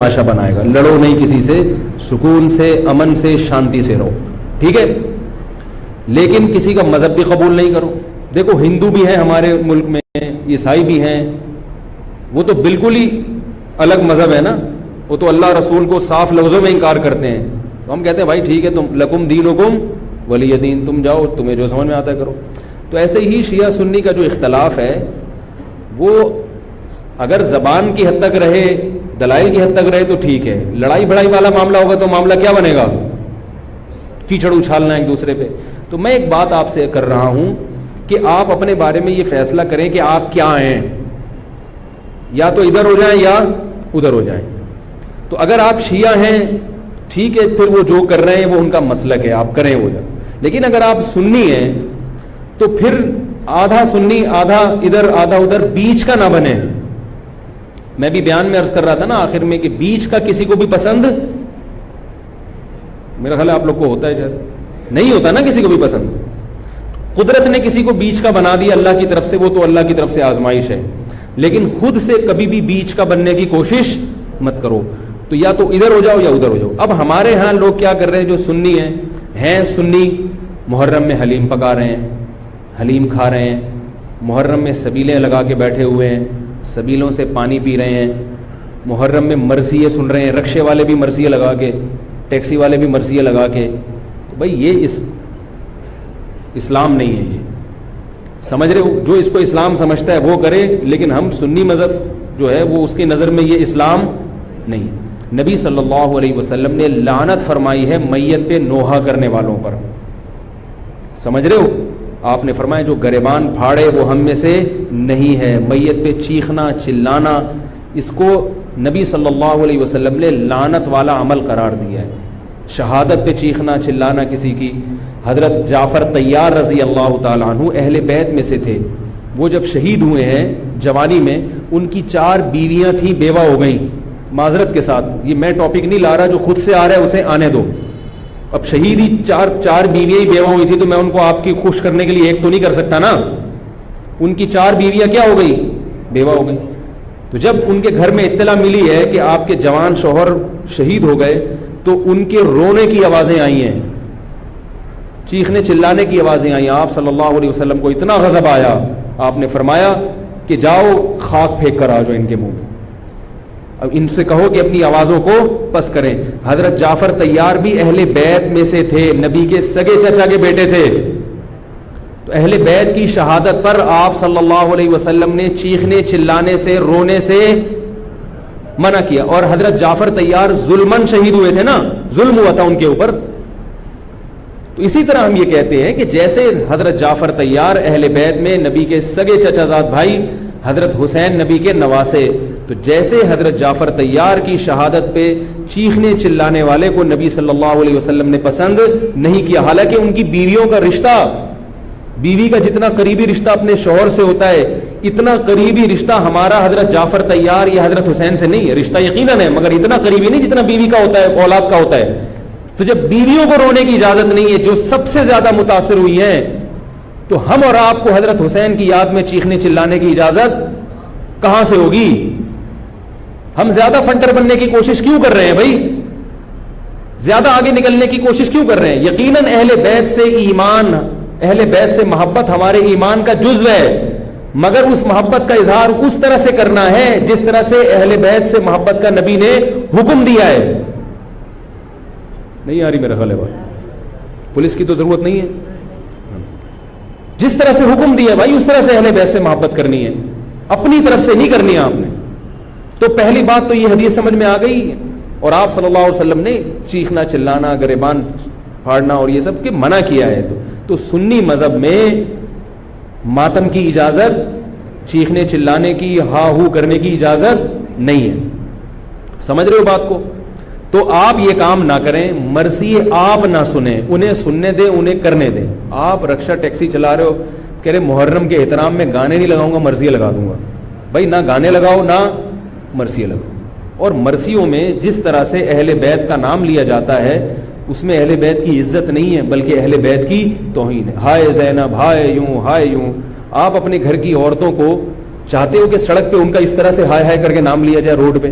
تماشا بنائے گا. لڑو نہیں کسی سے, سکون سے, امن سے, شانتی سے رہو, ٹھیک ہے, لیکن کسی کا مذہب بھی قبول نہیں کرو. دیکھو ہندو بھی ہیں ہمارے ملک میں, عیسائی بھی ہیں, وہ تو بالکل ہی الگ مذہب ہے نا, وہ تو اللہ رسول کو صاف لفظوں میں انکار کرتے ہیں. تو ہم کہتے ہیں بھائی ٹھیک ہے, تم لکم دینکم ولی دین, تم جاؤ, تمہیں جو سمجھ میں آتا ہے کرو. تو ایسے ہی شیعہ سنی کا جو اختلاف ہے وہ اگر زبان کی حد تک رہے, دلائل کی حد تک رہے تو ٹھیک ہے. لڑائی بڑائی والا معاملہ ہوگا تو معاملہ کیا بنے گا, کیچڑ اچھالنا ایک دوسرے پہ. تو میں ایک بات آپ سے کر رہا ہوں کہ آپ اپنے بارے میں یہ فیصلہ کریں کہ آپ کیا ہیں, یا تو ادھر ہو جائیں یا ادھر ہو جائیں. تو اگر آپ شیعہ ہیں ٹھیک ہے, پھر وہ جو کر رہے ہیں وہ ان کا مسلک ہے, آپ کریں وہ جائیں. لیکن اگر آپ سنی ہیں تو پھر آدھا سنی آدھا ادھر آدھا ادھر, بیچ کا نہ بنے. میں بھی بیان میں عرض کر رہا تھا نا آخر میں کہ بیچ کا کسی کو بھی پسند, میرا خیال ہے آپ لوگ کو ہوتا ہے, شاید نہیں ہوتا نا کسی کو بھی پسند. قدرت نے کسی کو بیچ کا بنا دیا اللہ کی طرف سے, وہ تو اللہ کی طرف سے آزمائش ہے, لیکن خود سے کبھی بھی بیچ کا بننے کی کوشش مت کرو. تو یا تو ادھر ہو جاؤ یا ادھر ہو جاؤ. اب ہمارے ہاں لوگ کیا کر رہے ہیں, جو سنی ہیں سنی, محرم میں حلیم پکا رہے ہیں, حلیم کھا رہے ہیں, محرم میں سبیلیں لگا کے بیٹھے ہوئے ہیں, سبیلوں سے پانی پی رہے ہیں, محرم میں مرثیے سن رہے ہیں, رکشے والے بھی مرثیے لگا کے, ٹیکسی والے بھی مرثیے لگا کے. تو بھائی یہ اسلام نہیں ہے, یہ سمجھ رہے ہو, جو اس کو اسلام سمجھتا ہے وہ کرے, لیکن ہم سنی مذہب جو ہے وہ اس کی نظر میں یہ اسلام نہیں. نبی صلی اللہ علیہ وسلم نے لعنت فرمائی ہے میت پہ نوحہ کرنے والوں پر, سمجھ رہے ہو. آپ نے فرمایا جو گریبان پھاڑے وہ ہم میں سے نہیں ہے. میت پہ چیخنا چلانا, اس کو نبی صلی اللہ علیہ وسلم نے لعنت والا عمل قرار دیا ہے. شہادت پہ چیخنا چلانا کسی کی, حضرت جعفر طیار رضی اللہ تعالیٰ عنہ اہل بیت میں سے تھے, وہ جب شہید ہوئے ہیں جوانی میں, ان کی 4 بیویاں تھیں, بیوہ ہو گئیں. معذرت کے ساتھ یہ میں ٹاپک نہیں لا رہا, جو خود سے آ رہا ہے اسے آنے دو. اب شہید ہی چار بیویاں ہی بیوہ ہوئی تھی, تو میں ان کو آپ کی خوش کرنے کے لیے ایک تو نہیں کر سکتا نا. ان کی 4 بیویاں کیا ہو گئی, بیوہ ہو گئی. تو جب ان کے گھر میں اطلاع ملی ہے کہ آپ کے جوان شوہر شہید ہو گئے, تو ان کے رونے کی آوازیں آئی ہیں, چیخنے چلانے کی آوازیں آئی. آپ صلی اللہ علیہ وسلم کو اتنا غضب آیا, آپ نے فرمایا کہ جاؤ خاک پھینک کر آ جاؤ ان کے منہ میں, اب ان سے کہو کہ اپنی آوازوں کو پس کریں. حضرت جعفر طیار بھی اہل بیت میں سے تھے, نبی کے سگے چچا کے بیٹے تھے. تو اہل بیت کی شہادت پر آپ صلی اللہ علیہ وسلم نے چیخنے چلانے سے, رونے سے منع کیا. اور حضرت جعفر طیار ظلمن شہید ہوئے تھے نا, ظلم ہوا تھا ان کے اوپر. تو اسی طرح ہم یہ کہتے ہیں کہ جیسے حضرت جعفر طیار اہل بیت میں نبی کے سگے چچا زاد بھائی, حضرت حسین نبی کے نواسے, تو جیسے حضرت جعفر طیار کی شہادت پہ چیخنے چلانے والے کو نبی صلی اللہ علیہ وسلم نے پسند نہیں کیا. حالانکہ ان کی بیویوں کا رشتہ, بیوی کا جتنا قریبی رشتہ اپنے شوہر سے ہوتا ہے, اتنا قریبی رشتہ ہمارا حضرت جعفر طیار یا حضرت حسین سے نہیں ہے. رشتہ یقیناً ہے, مگر اتنا قریبی نہیں جتنا بیوی کا ہوتا ہے, اولاد کا ہوتا ہے. تو جب بیویوں کو رونے کی اجازت نہیں ہے, جو سب سے زیادہ متاثر ہوئی ہیں, تو ہم اور آپ کو حضرت حسین کی یاد میں چیخنے چلانے کی اجازت کہاں سے ہوگی؟ ہم زیادہ فنٹر بننے کی کوشش کیوں کر رہے ہیں بھائی, زیادہ آگے نکلنے کی کوشش کیوں کر رہے ہیں؟ یقیناً اہل بیت سے ایمان, اہل بیت سے محبت ہمارے ایمان کا جزو ہے, مگر اس محبت کا اظہار اس طرح سے کرنا ہے جس طرح سے اہل بیت سے محبت کا نبی نے حکم دیا ہے. نہیں آ رہی میرا خیال ہے بات, پولیس کی تو ضرورت نہیں ہے. جس طرح سے حکم دیا بھائی اس طرح سے اہل بیت سے محبت کرنی ہے, اپنی طرف سے نہیں کرنی ہے آپ نے. تو پہلی بات تو یہ حدیث سمجھ میں آ گئی. اور آپ صلی اللہ علیہ وسلم نے چیخنا چلانا, گریبان پھاڑنا اور یہ سب کے منع کیا ہے. تو سنی مذہب میں ماتم کی اجازت, چیخنے چلانے کی, ہا ہو کرنے کی اجازت نہیں ہے. سمجھ رہے ہو بات کو؟ تو آپ یہ کام نہ کریں, مرثیے آپ نہ سنیں, انہیں سننے دیں, انہیں کرنے دیں. آپ رکشہ ٹیکسی چلا رہے ہو, کہہ رہے محرم کے احترام میں گانے نہیں لگاؤں گا, مرثیے لگا دوں گا. بھائی نہ گانے لگاؤ نہ مرثیے لگاؤ. اور مرثیوں میں جس طرح سے اہل بیت کا نام لیا جاتا ہے, اس میں اہل بیت کی عزت نہیں ہے بلکہ اہل بیت کی توہین ہے. ہائے زینب, ہائے یوں, ہائے یوں. آپ اپنے گھر کی عورتوں کو چاہتے ہو کہ سڑک پہ ان کا اس طرح سے ہائے ہائے کر کے نام لیا جائے روڈ پہ؟